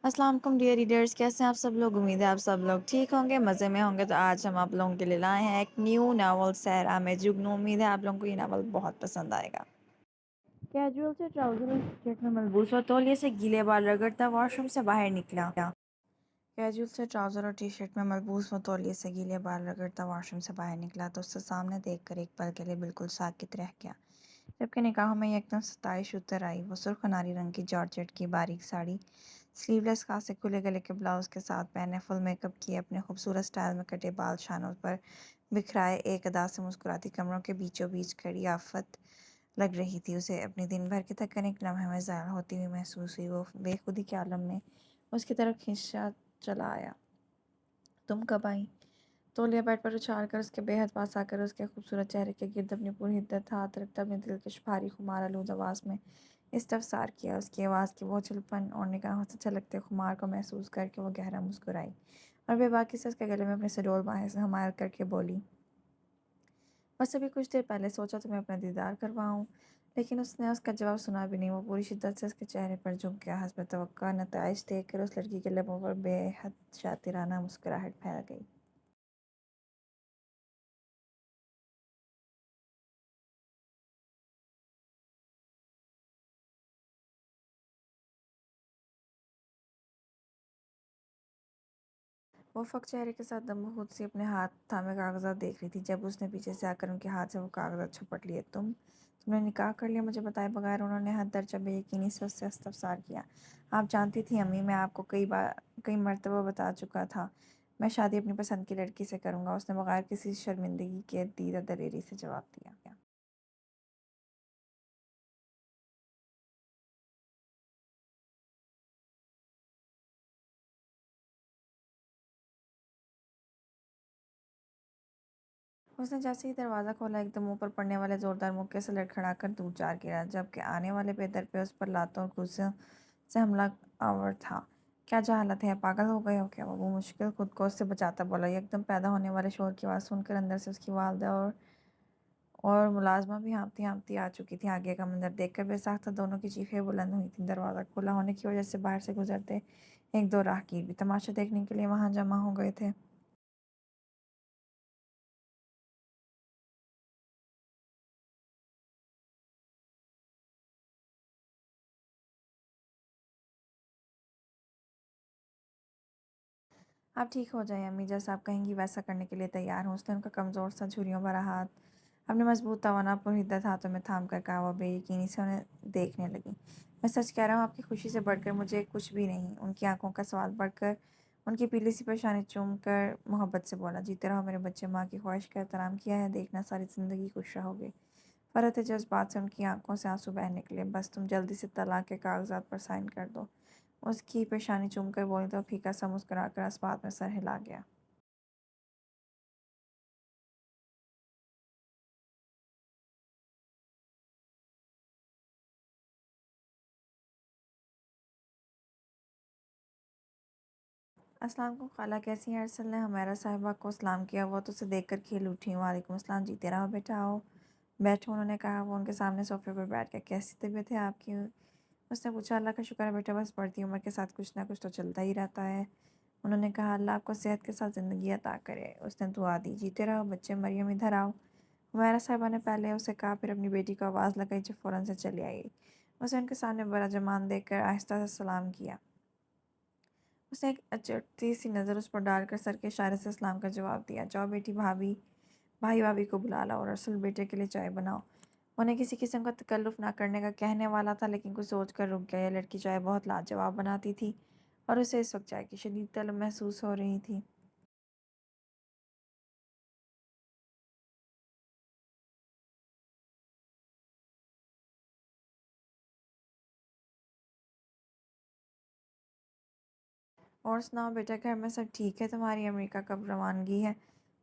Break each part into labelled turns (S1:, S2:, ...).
S1: السلام علیکم dear readers, کیسے ہیں آپ سب لوگ؟ امید ہے آپ سب لوگ ٹھیک ہوں گے، مزے میں ہوں گے۔ تو آج ہم آپ لوگوں کے لیے لائے ہیں ایک نیو ناول صحرا میں جگنو۔ امید ہے آپ لوگوں کو یہ ناول بہت پسند آئے گا۔ کیجول سے ٹراؤزر اور جیکٹ میں ملبوس اور تولیے سے گیلے بال رگڑتا واش روم سے باہر نکلا۔ کیجول سے ٹراؤزر اور ٹی شرٹ میں ملبوس وہ تولیے سے گیلے بال رگڑتا واش روم سے باہر نکلا تو اسے سامنے دیکھ کر ایک پل کے لیے بالکل ساکت رہ گیا، جبکہ نگاہوں میں ایک دم ستائش اتر آئی۔ وہ سرخ ناری رنگ کی جارجٹ کی باریک ساڑی، سلیو لیس خاصے کھلے گلے کے بلاؤز کے ساتھ پہنے، فل میک اپ کیے، اپنے خوبصورت سٹائل میں کٹے بال شانوں پر بکھرائے، ایک ادا سے مسکراتی کمروں کے بیچوں بیچ کھڑی آفت لگ رہی تھی۔ اسے اپنی دن بھر کی تھکن ایک لمحے میں ضائع ہوتی ہوئی محسوس ہوئی۔ وہ بے خودی کے عالم میں اس کی طرف کھینچا چلا آیا۔ تم کب آئیں؟ تولیہ بیڈ پر اچھال کر اس کے بے حد پاس آ کر اس کے خوبصورت چہرے کے گرد اپنی پوری حدت ہاتھ رکھتا اپنی دلکش بھاری خمار آلود آواز میں استفسار کیا۔ اس کی آواز کی بوجھل پن اور نگاہوں سے چھلکتے خمار کو محسوس کر کے وہ گہرا مسکرائی اور بے باکی سے اس کے گلے میں اپنے سڈول باہیں سے حمایت کر کے بولی، بس ابھی کچھ دیر پہلے سوچا تمہیں اپنا دیدار کرواؤں۔ لیکن اس نے اس کا جواب سنا بھی نہیں۔ وہ پوری شدت سے اس کے چہرے پر جھک گیا۔ حسب توقع نتائج دیکھ کر اس لڑکی کے لبوں پر بے حد شاطرانہ مسکراہٹ پھیل گئی۔ وہ فق چہرے کے ساتھ دم بخود سی اپنے ہاتھ تھامے کاغذات دیکھ رہی تھی جب اس نے پیچھے سے آ کر ان کے ہاتھ سے وہ کاغذات چھپٹ لیے۔ تم نے نکاح کر لیا مجھے بتائے بغیر؟ انہوں نے حد درجہ بے یقینی سے اس سے استفسار کیا۔ آپ جانتی تھیں امی، میں آپ کو کئی مرتبہ بتا چکا تھا میں شادی اپنی پسند کی لڑکی سے کروں گا، اس نے بغیر کسی شرمندگی کے دیرہ دلیری سے جواب دیا۔ اس نے جیسے ہی دروازہ کھولا ایک دم اوپر پڑنے والے زوردار مکے سے لڑکھڑا کر دور جا گرا، جبکہ آنے والے بے در پہ اس پر لاتوں اور گھوسوں سے حملہ آور تھا۔ کیا جہالت ہے، پاگل ہو گئے ہو کیا؟ وہ مشکل خود کو اس سے بچاتا بولا۔ یک دم پیدا ہونے والے شور کی آواز سن کر اندر سے اس کی والدہ اور ملازمہ بھی ہانپتی ہانپتی آ چکی تھی۔ آگے کا منظر دیکھ کر بے ساختہ دونوں کی چیخیں بلند ہوئی تھیں۔ دروازہ کھلا ہونے کی وجہ سے باہر سے گزرتے ایک دو راہگیر بھی تماشا دیکھنے کے لیے وہاں جمع ہو گئے تھے۔ آپ ٹھیک ہو جائیں امی، جیسا آپ کہیں گی ویسا کرنے کے لیے تیار ہوں۔ اس نے ان کا کمزور سا جھریوں بھرا ہاتھ اپنے مضبوط توانا پرحدت ہاتھوں میں تھام کر کہا۔ وہ بے یقینی سے انہیں دیکھنے لگی۔ میں سچ کہہ رہا ہوں، آپ کی خوشی سے بڑھ کر مجھے کچھ بھی نہیں۔ ان کی آنکھوں کا سوال پڑھ کر ان کی پیلی سی پیشانی چوم کر محبت سے بولا، جیتے رہو میرے بچے، ماں کی خواہش کا احترام کیا ہے، دیکھنا ساری زندگی خوش رہو گے۔ فرحت جذبات سے ان کی آنکھوں سے آنسو بہہ نکلے۔ بس تم جلدی سے طلاق کے کاغذات پر سائن کر دو، اس کی پیشانی چوم کر بولی تو پھیکا سا مسکرا کر اسبات میں سر ہلا گیا۔ السلام علیکم خالہ، کیسی ہیں؟ ارسل نے حمیرہ صاحبہ کو سلام کیا۔ وہ تو اسے دیکھ کر کھل اٹھی۔ وعلیکم السلام، جیتے رہو بیٹا، آؤ بیٹھو، انہوں نے کہا۔ وہ ان کے سامنے صوفے پر بیٹھ گیا۔ کیسی طبیعت ہے آپ کی؟ اس نے پوچھا۔ اللہ کا شکر ہے بیٹا، بس بڑھتی عمر کے ساتھ کچھ نہ کچھ تو چلتا ہی رہتا ہے۔ انہوں نے کہا۔ اللہ آپ کو صحت کے ساتھ زندگی عطا کرے۔ اس نے دعا دی۔ جیتے رہو بچے، مریم ادھر آؤ، حمیرہ صاحبہ نے پہلے اسے کہا، پھر اپنی بیٹی کو آواز لگائی جو فوراً سے چلی آئی۔ اسے ان کے سامنے براجمان دیکھ کر آہستہ سے سلام کیا۔ اس نے ایک اچٹتی سی نظر اس پر ڈال کر سر کے اشارے سے سلام کا جواب دیا۔ جاؤ بیٹی، بھائی بھابھی کو بلا لاؤ اور ارسل بیٹے کے لیے چائے بناؤ۔ وہ انہیں کسی قسم کا تکلف نہ کرنے کا کہنے والا تھا، لیکن کچھ سوچ کر رک گیا۔ یہ لڑکی چائے بہت لاجواب بناتی تھی اور اسے اس وقت چائے کی شدید طلب محسوس ہو رہی تھی۔ اور سناؤ بیٹا، گھر میں سب ٹھیک ہے؟ تمہاری امریکہ کب روانگی ہے؟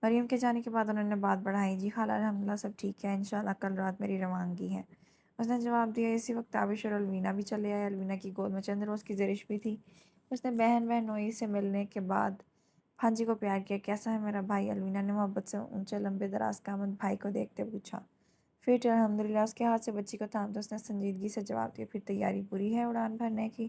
S1: مریم کے جانے کے بعد انہوں نے بات بڑھائی۔ جی خالہ، الحمدللہ سب ٹھیک ہے، انشاءاللہ کل رات میری روانگی ہے، اس نے جواب دیا۔ اسی وقت تابش اور الوینا بھی چلے آئے۔ الوینا کی گود میں چند روز کی زرش بھی تھی۔ اس نے بہن نوئی سے ملنے کے بعد بھانجی کو پیار کیا۔ کیسا ہے میرا بھائی؟ الوینا نے محبت سے اونچے لمبے دراز قامت بھائی کو دیکھتے پوچھا۔ فٹ الحمدللہ، اس کے ہاتھ سے بچی کو تھام تو اس نے سنجیدگی سے جواب دیا۔ پھر تیاری پوری ہے اڑان بھرنے کی؟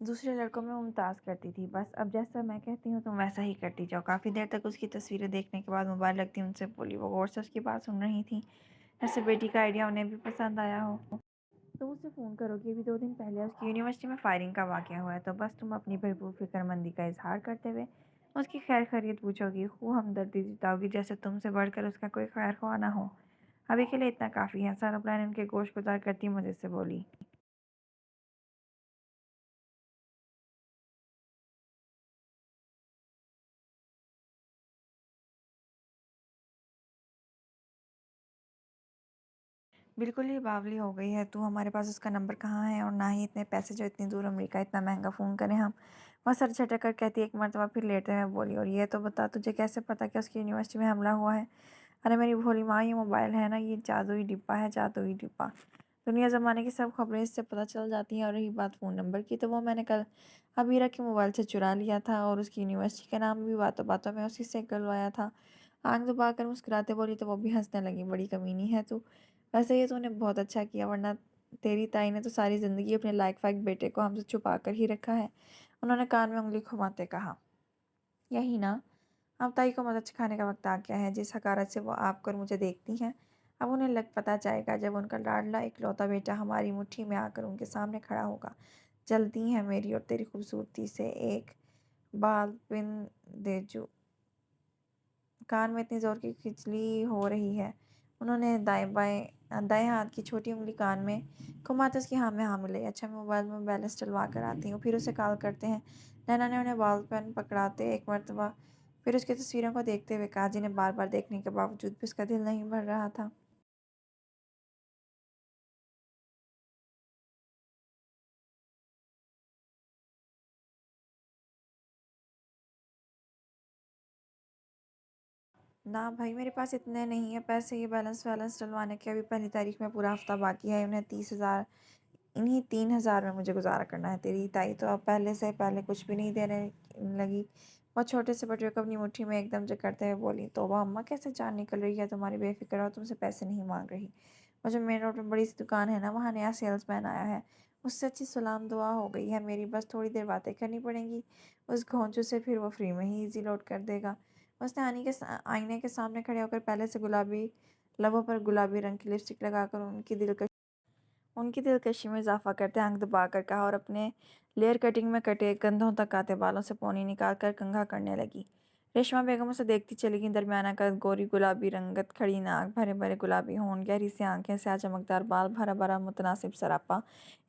S1: دوسرے لڑکوں میں ممتاز کرتی تھی، بس اب جیسا میں کہتی ہوں تم ویسا ہی کرتی جاؤ۔ کافی دیر تک اس کی تصویریں دیکھنے کے بعد موبائل رکھتی ان سے بولی۔ وہ غور سے اس کی بات سن رہی تھی، جیسے بیٹی کا آئیڈیا انہیں بھی پسند آیا ہو۔ تم اسے فون کرو گی، ابھی 2 دن پہلے اس کی یونیورسٹی میں فائرنگ کا واقعہ ہوا ہے، تو بس تم اپنی بھرپور فکر مندی کا اظہار کرتے ہوئے اس کی خیر خیریت پوچھو گی، خوب ہمدردی جتاؤ گی، جیسے تم سے بڑھ کر اس کا کوئی خیر خواہ نہ ہو۔ ابھی کے لیے اتنا کافی ہے۔ سارا پلان ان کے گوش گزار کرتی مجھے سے بولی۔ بالکل ہی باولی ہو گئی ہے تو، ہمارے پاس اس کا نمبر کہاں ہے، اور نہ ہی اتنے پیسے جو اتنی دور امریکہ اتنا مہنگا فون کریں ہم۔ وہ سر جھٹک کر کہتی ایک مرتبہ، پھر لیٹتے ہوئے بولی، اور یہ تو بتا تجھے کیسے پتا کہ اس کی یونیورسٹی میں حملہ ہوا ہے؟ ارے میری بھولی ماں، یہ موبائل ہے نا، یہ جادوئی ڈبہ ہے، جادوئی ڈبہ۔ دنیا زمانے کی سب خبریں اس سے پتہ چل جاتی ہیں، اور رہی بات فون نمبر کی، تو وہ میں نے کل ابیرہ کے موبائل سے چرا لیا تھا، اور اس کی یونیورسٹی کا نام بھی باتوں باتوں میں اسی سے گلوایا تھا۔ آنکھ دبا کر مسکراتے بولی تو وہ بھی ہنسنے لگی۔ بڑی کمینی ہے تو، ویسے یہ تو نے بہت اچھا کیا، ورنہ تیری تائی نے تو ساری زندگی اپنے لائق فائق بیٹے کو ہم سے چھپا کر ہی رکھا ہے۔ انہوں نے کان میں انگلی گھماتے کہا۔ یہی نا، اب تائی کو مدد کھانے کا وقت آ گیا ہے۔ جس حقارت سے وہ آپ کر مجھے دیکھتی ہیں، اب انہیں لگ پتہ جائے گا جب ان کا لاڈلا اکلوتا بیٹا ہماری مٹھی میں آ کر ان کے سامنے کھڑا ہوگا۔ جلتی ہے میری اور تیری خوبصورتی سے ایک بال پن دے جو۔ کان میں اتنی زور کی کھچلی ہو رہی ہے۔ انہوں نے دائیں ہاتھ کی چھوٹی انگلی کان میں گھماتے اس کی ہاں میں ہاں ملائی۔ اچھا، میں موبائل میں بیلنس ڈلوا کر آتی ہوں، پھر اسے کال کرتے ہیں۔ نینا نے انہیں بال پین پکڑاتے ایک مرتبہ پھر اس کی تصویروں کو دیکھتے ہوئے کہا، جنہیں بار بار دیکھنے کے باوجود بھی اس کا دل نہیں بھر رہا تھا۔ نہ بھائی، میرے پاس اتنے نہیں ہیں پیسے یہ بیلنس ویلنس ڈلوانے کے۔ ابھی پہلی تاریخ میں پورا ہفتہ باقی ہے، انہیں 30,000، انہیں 3,000 میں مجھے گزارا کرنا ہے۔ تیری تائی تو اب پہلے سے پہلے کچھ بھی نہیں دینے لگی۔ وہ چھوٹے سے بٹوے کو اپنی مٹھی میں ایک دم جکڑتے ہوئے بولی، توبہ اماں، کیسے جان نکل رہی ہے تمہاری، بے فکر رہو، تم سے پیسے نہیں مانگ رہی۔ وہ جو مین روڈ پہ بڑی سی دکان ہے نا، وہاں نیا سیلز مین آیا ہے، اس سے اچھی سلام دعا ہو گئی ہے میری، بس تھوڑی دیر باتیں کرنی پڑیں گی اس گھونچو سے، پھر وہ فری میں ہی ایزی لوڈ کر دے گا۔ اس نے آئینے کے سامنے کھڑے ہو کر پہلے سے گلابی لبوں پر گلابی رنگ کی لپسٹک لگا کر ان کی دلکشی میں اضافہ کرتے آنکھ دبا کر کہا، اور اپنے لیئر کٹنگ میں کٹے کندھوں تک آتے بالوں سے پونی نکال کر کنگھا کرنے لگی۔ ریشما بیگم اسے دیکھتی چلی گئی۔ درمیانہ قد، گوری گلابی رنگت، کھڑی ناک، بھرے بھرے گلابی ہونٹ، گہری سی آنکھیں، سیاہ چمکدار بال، بھرا بھرا متناسب سراپا،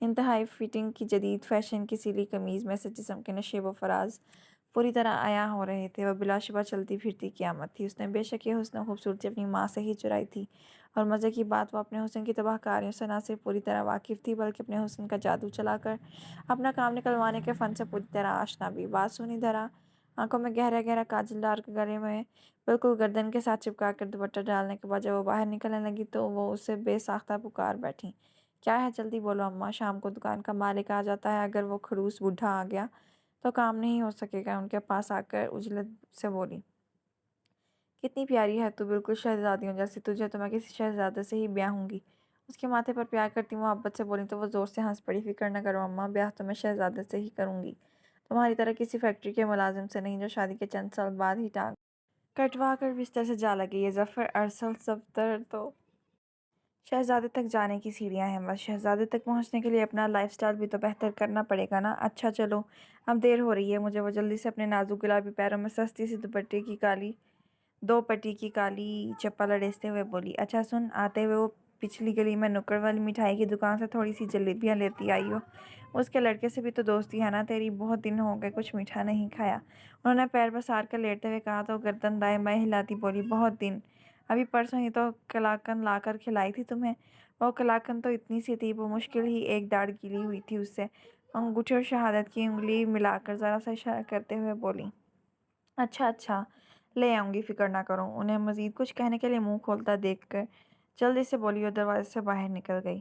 S1: انتہائی فٹنگ کی جدید فیشن کی سیلی قمیض میں سے جسم کے نشیب و فراز پوری طرح عیاں ہو رہے تھے۔ وہ بلا شبہ چلتی پھرتی قیامت تھی۔ اس نے بے شک یہ حسن و خوبصورتی اپنی ماں سے ہی چرائی تھی، اور مزے کی بات، وہ اپنے حسن کی تباہ کاریوں سے نہ صرف پوری طرح واقف تھی، بلکہ اپنے حسن کا جادو چلا کر اپنا کام نکلوانے کے فن سے پوری طرح آشنا بھی۔ بات سنی دھرا، آنکھوں میں گہرا گہرا کاجل ڈال کر، گلے میں بالکل گردن کے ساتھ چپکا کر دوپٹہ ڈالنے کے بعد جب وہ باہر نکلنے لگی تو وہ اسے بے ساختہ پکار بیٹھی۔ کیا ہے، جلدی بولو اماں، شام کو دکان کا مالک آ جاتا ہے، اگر وہ کھڑوس بوڑھا آ گیا تو کام نہیں ہو سکے گا۔ ان کے پاس آ کر عجلت سے بولی، کتنی پیاری ہے تو، بالکل شہزادیوں جیسی، تجھے تو میں کسی شہزادے سے ہی بیاہوں گی۔ اس کے ماتھے پر پیار کرتی محبت سے بولی تو وہ زور سے ہنس پڑی، فکر نہ کرو اماں، بیاہ تو میں شہزادے سے ہی کروں گی، تمہاری طرح کسی فیکٹری کے ملازم سے نہیں، جو شادی کے چند سال بعد ہی ٹانگ کٹوا کر بستر سے جا لگے۔ یہ ظفر ارسل صفدر تو شہزادے تک جانے کی سیڑھیاں ہیں، بس شہزادے تک پہنچنے کے لیے اپنا لائف سٹائل بھی تو بہتر کرنا پڑے گا نا۔ اچھا چلو، اب دیر ہو رہی ہے مجھے۔ وہ جلدی سے اپنے نازک گلابی پیروں میں سستی سی دو پٹی کی کالی چپل اڑیستے ہوئے بولی، اچھا سن، آتے ہوئے وہ پچھلی گلی میں نکڑ والی مٹھائی کی دکان سے تھوڑی سی جلیبیاں لیتی آئی ہو۔ اس کے لڑکے سے بھی تو دوستی ہے نا تیری، بہت دن ہو گئے کچھ میٹھا نہیں کھایا۔ انہوں نے پیر پسار کر لیٹتے ہوئے کہا تو گردن دائیں بائیں ہلاتی بولی، بہت دن، ابھی پرسوں ہی تو کلاکن لا کر کھلائی تھی تمہیں۔ وہ کلاکن تو اتنی سی تھی، وہ مشکل ہی ایک داڑھ گیلی ہوئی تھی اس سے۔ انگوٹھی اور شہادت کی انگلی ملا کر ذرا سا اشارہ کرتے ہوئے بولی، اچھا اچھا، لے آؤں گی، فکر نہ کرو۔ انہیں مزید کچھ کہنے کے لیے منہ کھولتا دیکھ کر جلدی سے بولی اور دروازے سے باہر نکل گئی۔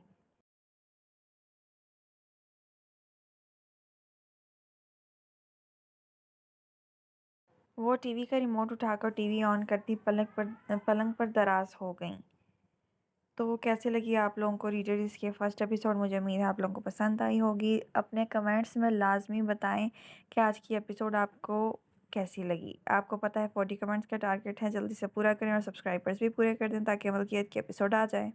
S1: وہ ٹی وی کا ریموٹ اٹھا کر ٹی وی آن کرتی پلنگ پر دراز ہو گئیں۔ تو کیسے لگی آپ لوگوں کو ریڈر اس کے فرسٹ ایپیسوڈ؟ مجھے امید ہے آپ لوگوں کو پسند آئی ہوگی. اپنے کمنٹس میں لازمی بتائیں کہ آج کی ایپیسوڈ آپ کو کیسی لگی. آپ کو پتہ ہے 40 کمنٹس کا ٹارگیٹ ہے، جلدی سے پورا کریں اور سبسکرائبرز بھی پورے کر دیں تاکہ ملکیت کے ایپیسوڈ آ جائے.